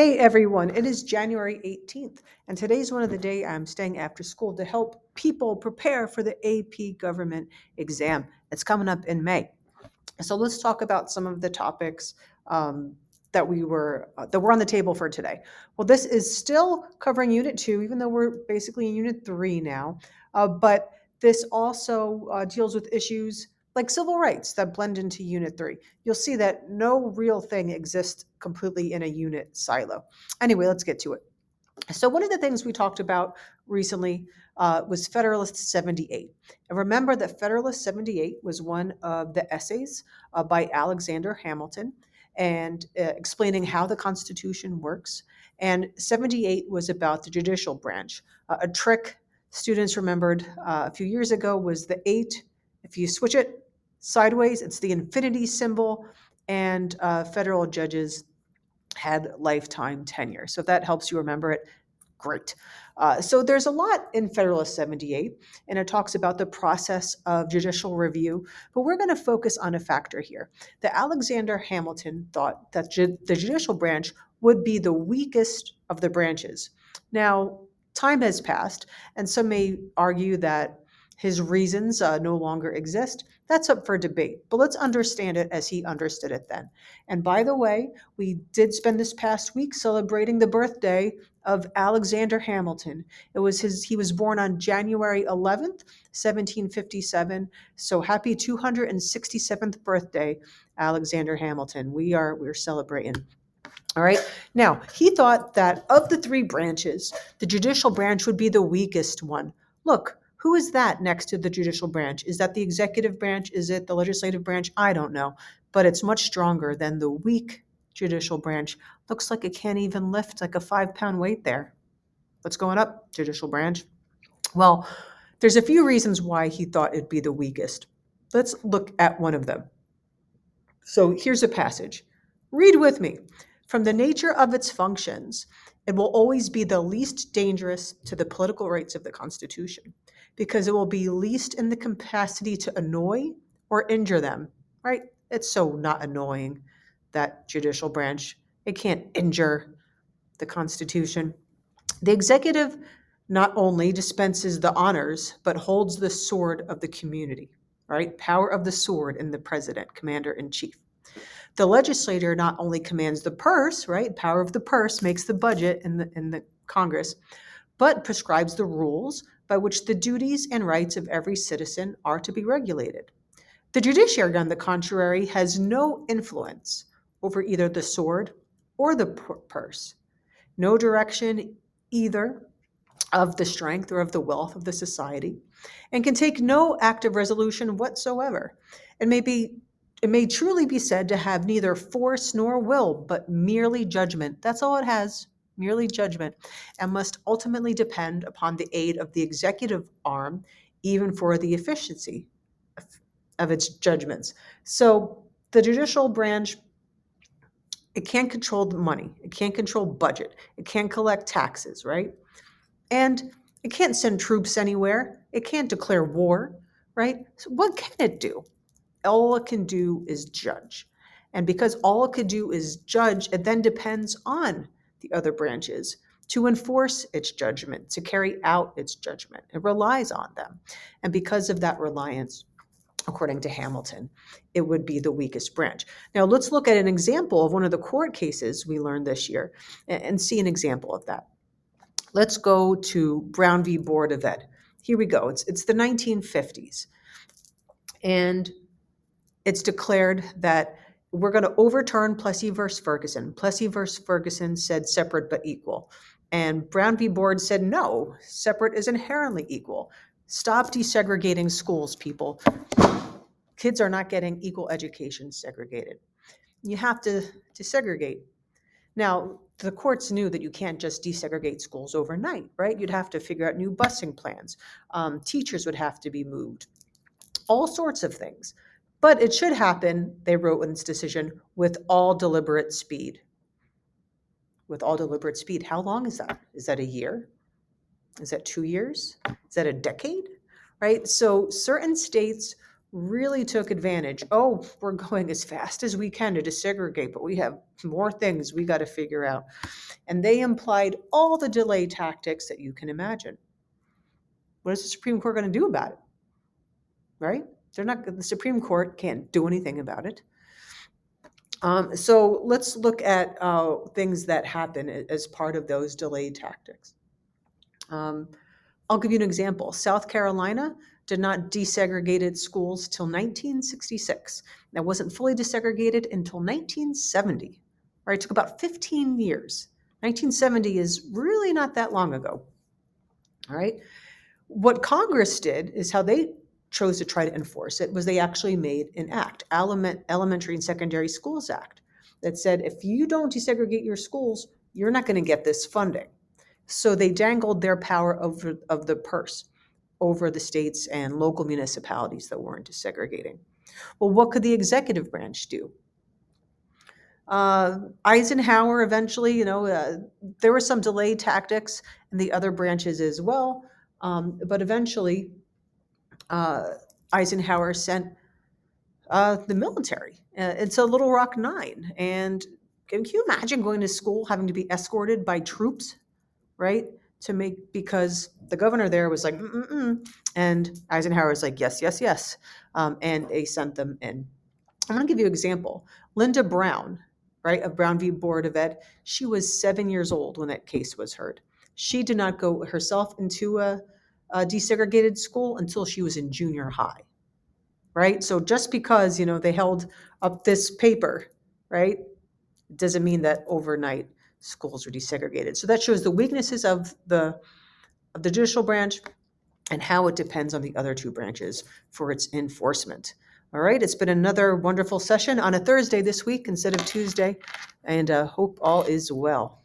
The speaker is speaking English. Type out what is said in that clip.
Hey everyone, it is January 18th, and today's one of the day I'm staying after school to help people prepare for the AP government exam. It's coming up in May. So let's talk about some of the topics um, that were on the table for today. Well, this is still covering Unit 2, even though we're basically in Unit 3 now. But this also deals with issues like civil rights that blend into Unit 3. You'll see that no real thing exists completely in a unit silo. Anyway, let's get to it. So, one of the things we talked about recently was Federalist 78. And remember that Federalist 78 was one of the essays by Alexander Hamilton and explaining how the Constitution works. And 78 was about the judicial branch. A trick students remembered a few years ago was the 8. If you switch it sideways, it's the infinity symbol, and federal judges had lifetime tenure. So if that helps you remember it, great. So there's a lot in Federalist 78, and it talks about the process of judicial review, but we're going to focus on a factor here. That Alexander Hamilton thought that the judicial branch would be the weakest of the branches. Now, time has passed, and some may argue that his reasons no longer exist. That's up for debate, but let's understand it as he understood it then. And by the way, we did spend this past week celebrating the birthday of Alexander Hamilton. He was born on January 11th, 1757. So happy 267th birthday, Alexander Hamilton. We're celebrating. All right. Now, he thought that of the three branches, the judicial branch would be the weakest one. Look, who is that next to the judicial branch? Is that the executive branch? Is it the legislative branch? I don't know. But it's much stronger than the weak judicial branch. Looks like it can't even lift like a 5 pound weight there. What's going up, judicial branch? Well, there's a few reasons why he thought it'd be the weakest. Let's look at one of them. So here's a passage. Read with me. From the nature of its functions, it will always be the least dangerous to the political rights of the Constitution because it will be least in the capacity to annoy or injure them, right? It's so not annoying, that judicial branch. It can't injure the Constitution. The executive not only dispenses the honors, but holds the sword of the community, right? Power of the sword in the president, commander in chief. The legislator not only commands the purse, right? Power of the purse makes the budget in the Congress, but prescribes the rules by which the duties and rights of every citizen are to be regulated. The judiciary, on the contrary, has no influence over either the sword or the purse, no direction either of the strength or of the wealth of the society, and can take no active resolution whatsoever. It may be it may truly be said to have neither force nor will, but merely judgment. That's all it has, merely judgment, and must ultimately depend upon the aid of the executive arm, even for the efficiency of, of its judgments. So the judicial branch, it can't control the money, it can't control budget, it can't collect taxes, right? And it can't send troops anywhere. It can't declare war, right? So what can it do? All it can do is judge. And because all it could do is judge, it then depends on the other branches to enforce its judgment, to carry out its judgment. It relies on them. And because of that reliance, according to Hamilton, it would be the weakest branch. Now, let's look at an example of one of the court cases we learned this year and see an example of that. Let's go to Brown v. Board of Ed. Here we go. It's the 1950s. And it's declared that we're going to overturn Plessy versus Ferguson. Plessy versus Ferguson said separate but equal. And Brown v. Board said no, separate is inherently equal. Stop desegregating schools, people. Kids are not getting equal education segregated. You have to segregate. Now, the courts knew that you can't just desegregate schools overnight, right? You'd have to figure out new busing plans. Teachers would have to be moved, all sorts of things. But it should happen, they wrote in this decision, with all deliberate speed. With all deliberate speed. How long is that? Is that a year? Is that 2 years? Is that a decade? Right? So certain states really took advantage. Oh, we're going as fast as we can to desegregate, but we have more things we got to figure out. And they implied all the delay tactics that you can imagine. What is the Supreme Court going to do about it? Right? The Supreme Court can't do anything about it. So let's look at things that happen as part of those delay tactics. I'll give you an example. South Carolina did not desegregate its schools till 1966. That wasn't fully desegregated until 1970. Right? It took about 15 years. 1970 is really not that long ago. All right. What Congress did is how they chose to try to enforce it was they actually made an act, Elementary and Secondary Schools Act, that said if you don't desegregate your schools, you're not going to get this funding. So they dangled their power of the purse over the states and local municipalities that weren't desegregating. Well, what could the executive branch do? Eisenhower eventually, there were some delay tactics in the other branches as well, but eventually Eisenhower sent the military. It's a Little Rock Nine. And can you imagine going to school having to be escorted by troops, right? Because the governor there was like, mm-mm-mm. And Eisenhower was like, yes, yes, yes. And they sent them in. I'm going to give you an example. Linda Brown, right, of Brown v. Board of Ed, she was 7 years old when that case was heard. She did not go herself into a desegregated school until she was in junior high, right? So just because, they held up this paper, right, doesn't mean that overnight schools are desegregated. So that shows the weaknesses of the judicial branch and how it depends on the other two branches for its enforcement. All right, it's been another wonderful session on a Thursday this week instead of Tuesday, and hope all is well.